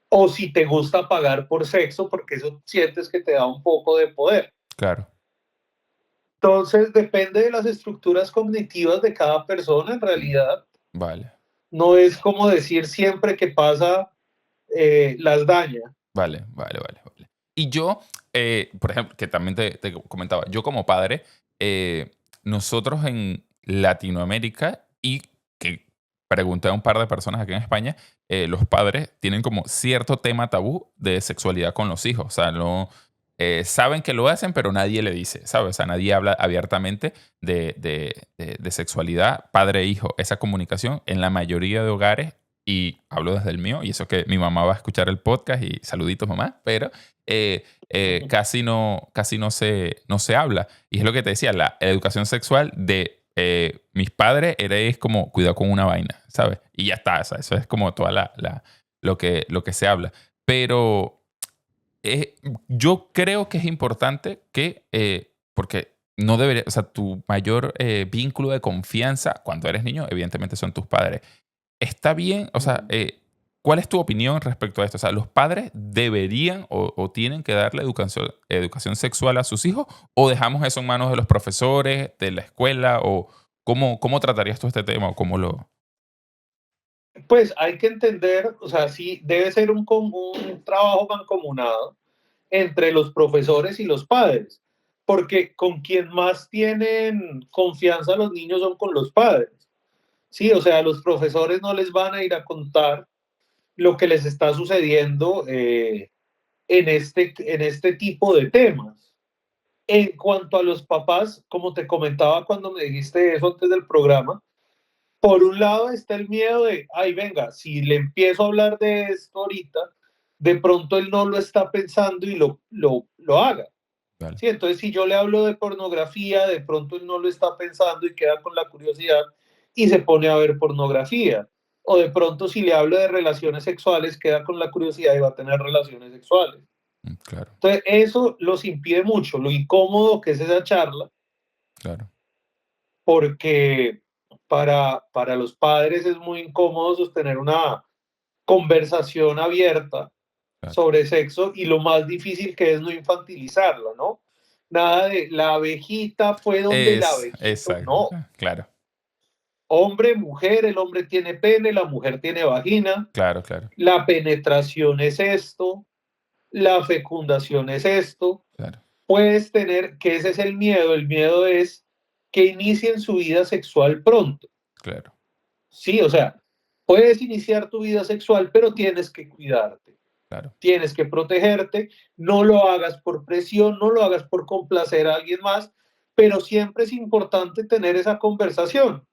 O si te gusta pagar por sexo, porque eso sientes que te da un poco de poder. claro. Entonces, depende de las estructuras cognitivas de cada persona, en realidad. Vale, No es como decir siempre que pasa, las daña. vale. Y yo, por ejemplo, que también te comentaba, yo como padre, nosotros en Latinoamérica y que pregunté a un par de personas aquí en España, los padres tienen como cierto tema tabú de sexualidad con los hijos. O sea, no saben que lo hacen, pero nadie le dice, ¿sabes? O sea, nadie habla abiertamente de sexualidad padre-hijo. Esa comunicación en la mayoría de hogares, y hablo desde el mío, y eso que mi mamá va a escuchar el podcast y saluditos mamá, pero casi no se habla. Y es lo que te decía, la educación sexual de mis padres es como cuidado con una vaina, ¿sabes? Y ya está, o sea, eso es como toda lo que se habla. Pero eh, yo creo que es importante porque no debería, o sea, tu mayor vínculo de confianza cuando eres niño, evidentemente son tus padres. Está bien, o sea, ¿cuál es tu opinión respecto a esto? O sea, ¿los padres deberían o tienen que darle educación sexual a sus hijos o dejamos eso en manos de los profesores, de la escuela o cómo tratarías tú este tema o cómo lo... Pues hay que entender, o sea, sí, debe ser un trabajo mancomunado entre los profesores y los padres, porque con quien más tienen confianza los niños son con los padres. Sí, o sea, los profesores no les van a ir a contar lo que les está sucediendo en este tipo de temas. En cuanto a los papás, como te comentaba cuando me dijiste eso antes del programa, por un lado está el miedo de, ay, venga, si le empiezo a hablar de esto ahorita, de pronto él no lo está pensando y lo haga. Vale. Sí, entonces si yo le hablo de pornografía, de pronto él no lo está pensando y queda con la curiosidad y se pone a ver pornografía. O de pronto si le hablo de relaciones sexuales, queda con la curiosidad y va a tener relaciones sexuales. Claro, Entonces eso los impide mucho, lo incómodo que es esa charla, claro, porque para los padres es muy incómodo sostener una conversación abierta claro. sobre sexo y lo más difícil que es no infantilizarla, ¿no? Nada de la abejita fue donde la abejito, Exacto, no. claro, Hombre, mujer, el hombre tiene pene, la mujer tiene vagina, claro, claro, la penetración es esto, la fecundación es esto. claro, Puedes tener, que ese es el miedo es que inicien su vida sexual pronto. claro, Sí, o sea, puedes iniciar tu vida sexual, pero tienes que cuidarte, claro, tienes que protegerte, no lo hagas por presión, no lo hagas por complacer a alguien más, pero siempre es importante tener esa conversación,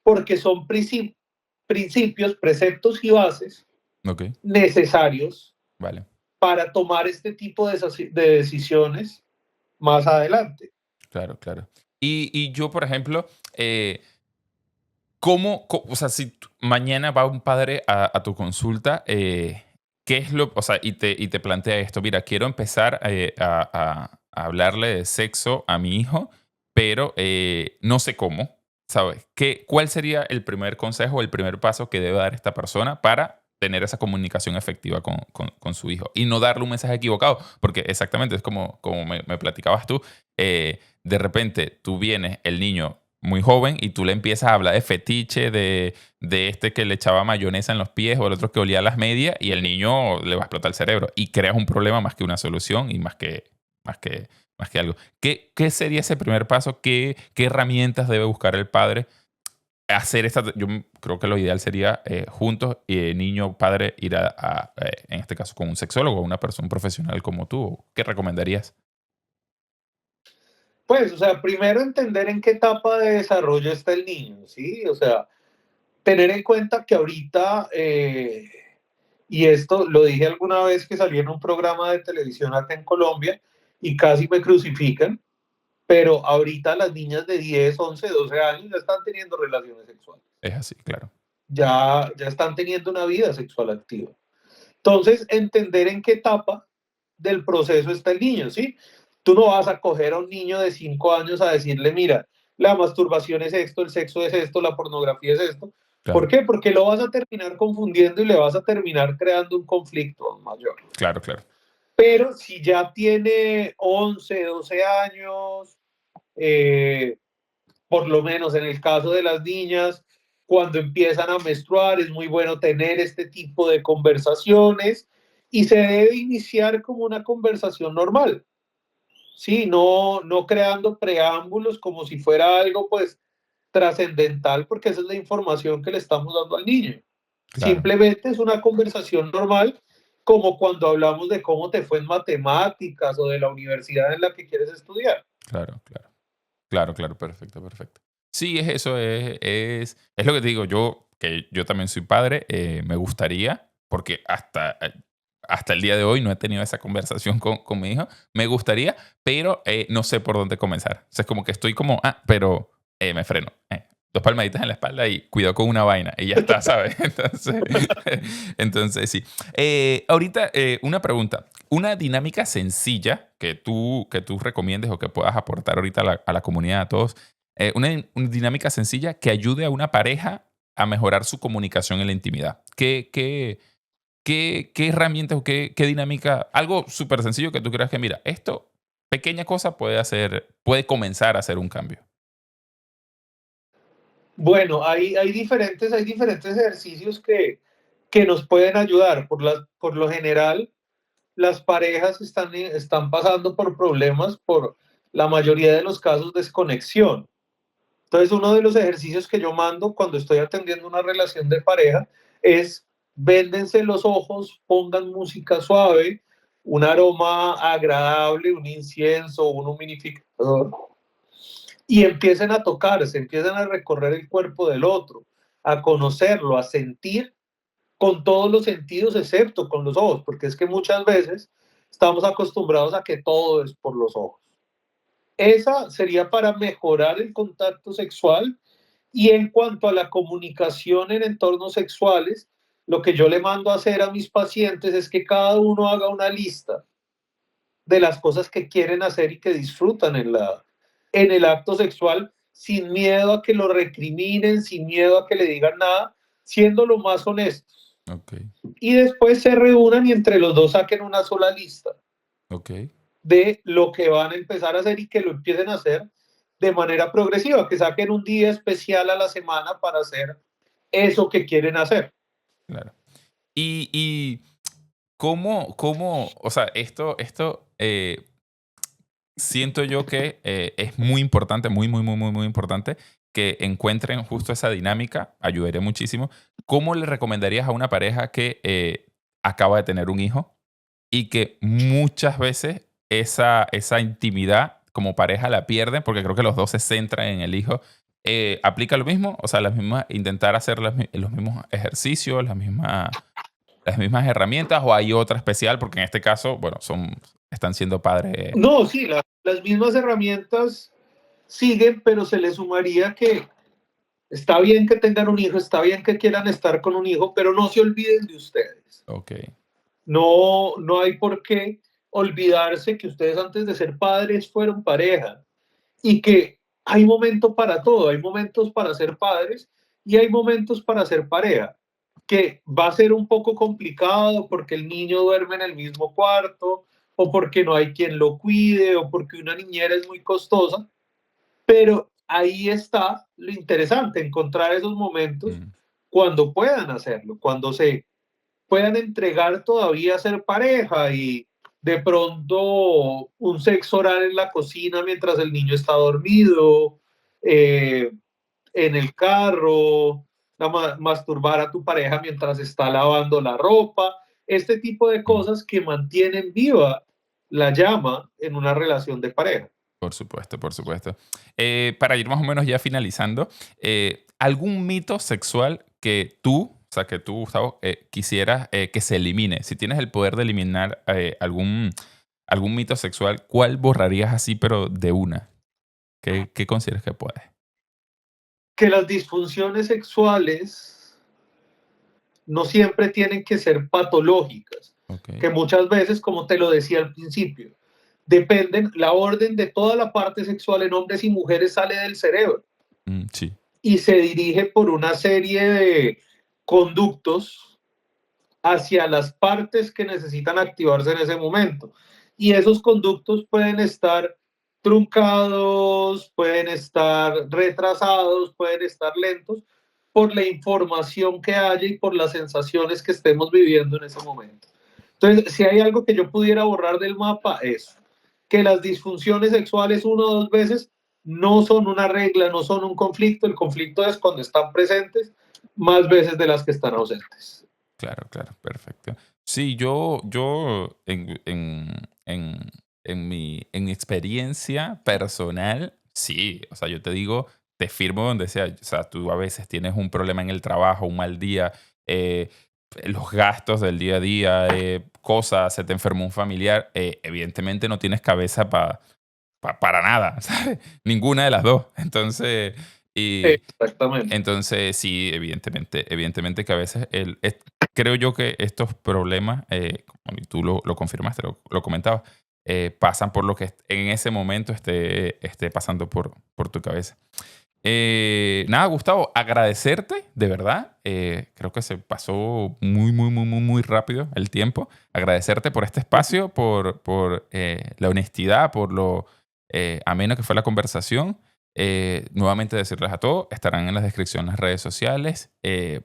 porque son principios, preceptos y bases ok, necesarios vale, para tomar este tipo de decisiones más adelante. claro, claro. Y yo, por ejemplo, o sea, si mañana va un padre a tu consulta, ¿qué es o sea, y te plantea esto, mira, quiero empezar a hablarle de sexo a mi hijo, pero no sé cómo, ¿sabes? ¿Cuál sería el primer consejo, el primer paso que debe dar esta persona para tener esa comunicación efectiva con su hijo? Y no darle un mensaje equivocado, porque exactamente es como me platicabas tú, de repente tú vienes, el niño muy joven y tú le empiezas a hablar de fetiche, de este que le echaba mayonesa en los pies o el otro que olía las medias y el niño le va a explotar el cerebro y creas un problema más que una solución y más que, más que algo. ¿Qué sería ese primer paso? ¿Qué herramientas debe buscar el padre? Hacer yo creo que lo ideal sería juntos, niño, padre, ir en este caso, con un sexólogo, una persona, un profesional como tú. ¿Qué recomendarías? Pues, o sea, primero entender en qué etapa de desarrollo está el niño, ¿sí? O sea, tener en cuenta que ahorita, y esto lo dije alguna vez que salí en un programa de televisión acá en Colombia y casi me crucifican, pero ahorita las niñas de 10, 11, 12 años ya están teniendo relaciones sexuales, Es así, claro. ya están teniendo una vida sexual activa. Entonces, entender en qué etapa del proceso está el niño, ¿sí? Tú no vas a coger a un niño de 5 años a decirle, mira, la masturbación es esto, el sexo es esto, la pornografía es esto. ¿Por Claro, qué? Porque lo vas a terminar confundiendo y le vas a terminar creando un conflicto mayor. claro, claro. Pero si ya tiene 11, 12 años, eh, por lo menos en el caso de las niñas, cuando empiezan a menstruar, es muy bueno tener este tipo de conversaciones y se debe iniciar como una conversación normal, ¿sí? No creando preámbulos como si fuera algo pues trascendental, porque esa es la información que le estamos dando al niño. Claro, Simplemente es una conversación normal, como cuando hablamos de cómo te fue en matemáticas o de la universidad en la que quieres estudiar. claro, claro. Claro, claro, perfecto, perfecto. Sí, es eso, es lo que te digo, que yo también soy padre, me gustaría, porque hasta el día de hoy no he tenido esa conversación con mi hijo. Me gustaría, pero no sé por dónde comenzar. O sea, es como que estoy como, pero me freno. Dos palmaditas en la espalda y cuidado con una vaina. Y ya está, ¿sabes? Entonces sí. Ahorita, una pregunta. Una dinámica sencilla que tú recomiendes o que puedas aportar ahorita a la comunidad, a todos. Una dinámica sencilla que ayude a una pareja a mejorar su comunicación en la intimidad. ¿Qué herramientas o qué dinámica? Algo súper sencillo que tú creas que, mira, esto, pequeña cosa puede comenzar a hacer un cambio. Bueno, hay diferentes ejercicios que nos pueden ayudar. Por lo general, las parejas están pasando por problemas, por la mayoría de los casos, desconexión. Entonces, uno de los ejercicios que yo mando cuando estoy atendiendo una relación de pareja es: véndense los ojos, pongan música suave, un aroma agradable, un incienso, un humidificador, y empiecen a tocarse, empiezan a recorrer el cuerpo del otro, a conocerlo, a sentir con todos los sentidos excepto con los ojos, porque es que muchas veces estamos acostumbrados a que todo es por los ojos. Esa sería para mejorar el contacto sexual. Y en cuanto a la comunicación en entornos sexuales, lo que yo le mando a hacer a mis pacientes es que cada uno haga una lista de las cosas que quieren hacer y que disfrutan en el acto sexual, sin miedo a que lo recriminen, sin miedo a que le digan nada, siendo lo más honestos. Ok, Y después se reúnan y entre los dos saquen una sola lista ok. de lo que van a empezar a hacer y que lo empiecen a hacer de manera progresiva, que saquen un día especial a la semana para hacer eso que quieren hacer. Claro. Y cómo, o sea, esto siento yo que es muy importante, muy, muy, muy, muy, muy importante que encuentren justo esa dinámica, ayudaría muchísimo. ¿Cómo le recomendarías a una pareja que acaba de tener un hijo y que muchas veces esa intimidad como pareja la pierden porque creo que los dos se centran en el hijo? ¿Aplica lo mismo? O sea, intentar hacer los mismos ejercicios, las mismas herramientas, o hay otra especial, porque en este caso, bueno, están siendo padres. No, sí, las mismas herramientas siguen, pero se les sumaría que está bien que tengan un hijo, está bien que quieran estar con un hijo, pero no se olviden de ustedes. Ok, No, no hay por qué olvidarse que ustedes antes de ser padres fueron pareja y que hay momento para todo, hay momentos para ser padres y hay momentos para ser pareja, que va a ser un poco complicado porque el niño duerme en el mismo cuarto o porque no hay quien lo cuide o porque una niñera es muy costosa, pero ahí está lo interesante, encontrar esos momentos mm, cuando puedan hacerlo, cuando se puedan entregar todavía a ser pareja y de pronto un sexo oral en la cocina mientras el niño está dormido, eh, en el carro, masturbar a tu pareja mientras está lavando la ropa, este tipo de mm. cosas que mantienen viva la llama en una relación de pareja. Por supuesto, por supuesto. Para ir más o menos ya finalizando, ¿algún mito sexual o sea, que tú, Gustavo, quisieras que se elimine? Si tienes el poder de eliminar algún mito sexual, ¿cuál borrarías así, pero de una? ¿Qué consideras que puedes? Que las disfunciones sexuales no siempre tienen que ser patológicas, Ok. que muchas veces, como te lo decía al principio, dependen, la orden de toda la parte sexual en hombres y mujeres sale del cerebro Sí. y se dirige por una serie de conductos hacia las partes que necesitan activarse en ese momento. Y esos conductos pueden estar truncados, pueden estar retrasados, pueden estar lentos por la información que haya y por las sensaciones que estemos viviendo en ese momento. Entonces, si hay algo que yo pudiera borrar del mapa, es que las disfunciones sexuales una o dos veces no son una regla, no son un conflicto. El conflicto es cuando están presentes más veces de las que están ausentes. Claro, claro, perfecto. Sí, yo en mi experiencia personal, sí, o sea, yo te digo, te firmo donde sea, o sea, tú a veces tienes un problema en el trabajo, un mal día, los gastos del día a día, cosas, se te enfermó un familiar, evidentemente no tienes cabeza para nada, ¿sabes? Ninguna de las dos. Exactamente. Entonces sí, evidentemente que a veces creo yo que estos problemas, y tú lo confirmaste, lo comentabas, pasan por lo que en ese momento esté pasando por tu cabeza. Nada, Gustavo, agradecerte, de verdad. Creo que se pasó muy, muy, muy, muy, muy rápido el tiempo. Agradecerte por este espacio, por la honestidad, por lo ameno que fue la conversación. Nuevamente decirles a todos, estarán en la descripción las redes sociales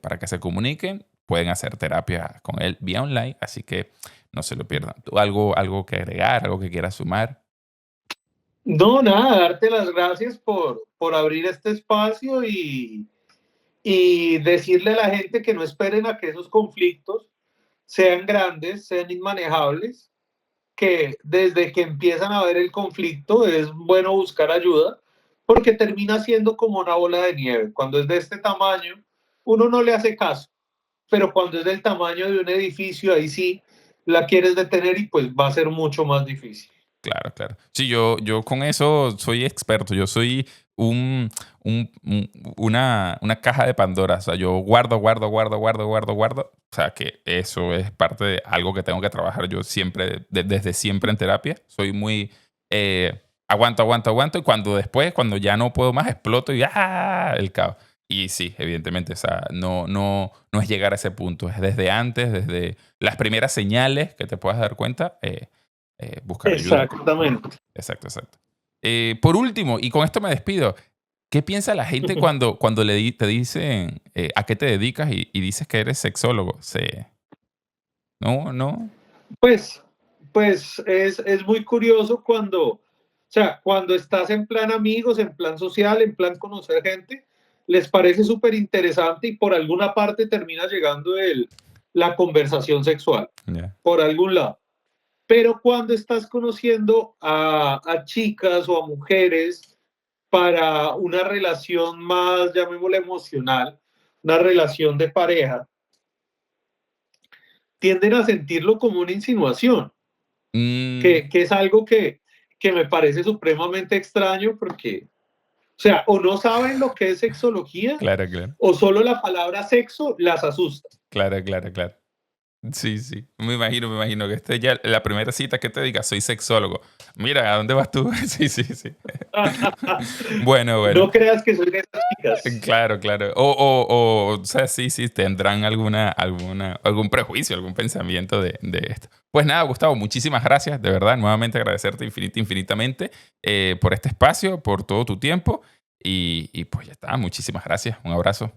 para que se comuniquen. Pueden hacer terapia con él vía online, así que no se lo pierdan. ¿Tú algo que agregar, algo que quieras sumar? No, nada, darte las gracias por abrir este espacio y decirle a la gente que no esperen a que esos conflictos sean grandes, sean inmanejables, que desde que empiezan a ver el conflicto es bueno buscar ayuda, porque termina siendo como una bola de nieve. Cuando es de este tamaño, uno no le hace caso, pero cuando es del tamaño de un edificio, ahí sí la quieres detener y pues va a ser mucho más difícil. Claro, claro. Sí, yo con eso soy experto. Yo soy una caja de Pandora. O sea, yo guardo, guardo, guardo, guardo, guardo, guardo. O sea, que eso es parte de algo que tengo que trabajar yo siempre, desde siempre en terapia. Soy muy... aguanto, aguanto, aguanto. Y cuando ya no puedo más, exploto y ¡ah! El caos. Y sí, evidentemente, o sea, no es llegar a ese punto. Es desde antes, desde las primeras señales que te puedas dar cuenta. Buscar ayuda. Exactamente. Exacto, exacto. Por último, y con esto me despido, ¿qué piensa la gente cuando te dicen a qué te dedicas y dices que eres sexólogo? No, no. Pues, pues es muy curioso o sea, cuando estás en plan amigos, en plan social, en plan conocer gente, les parece súper interesante y por alguna parte termina llegando la conversación sexual, Ya. por algún lado. Pero cuando estás conociendo a chicas o a mujeres para una relación más, llamémosla emocional, una relación de pareja, tienden a sentirlo como una insinuación. Mm, Que es algo que me parece supremamente extraño porque, o sea, o no saben lo que es sexología claro, claro. o solo la palabra sexo las asusta. Claro, claro, claro. Sí, sí. Me imagino que ya la primera cita que te diga, soy sexólogo. Mira, ¿a dónde vas tú? Sí, sí, sí. Bueno, bueno. No creas que soy de esas chicas. Claro, claro. O sea, sí, sí, tendrán algún prejuicio, algún pensamiento de esto. Pues nada, Gustavo, muchísimas gracias, de verdad, nuevamente agradecerte infinitamente por este espacio, por todo tu tiempo y pues ya está, muchísimas gracias, un abrazo.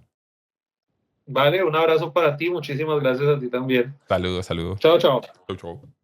Vale, un abrazo para ti, muchísimas gracias a ti también. Saludos, saludos. Chao, chao. Chau, chau.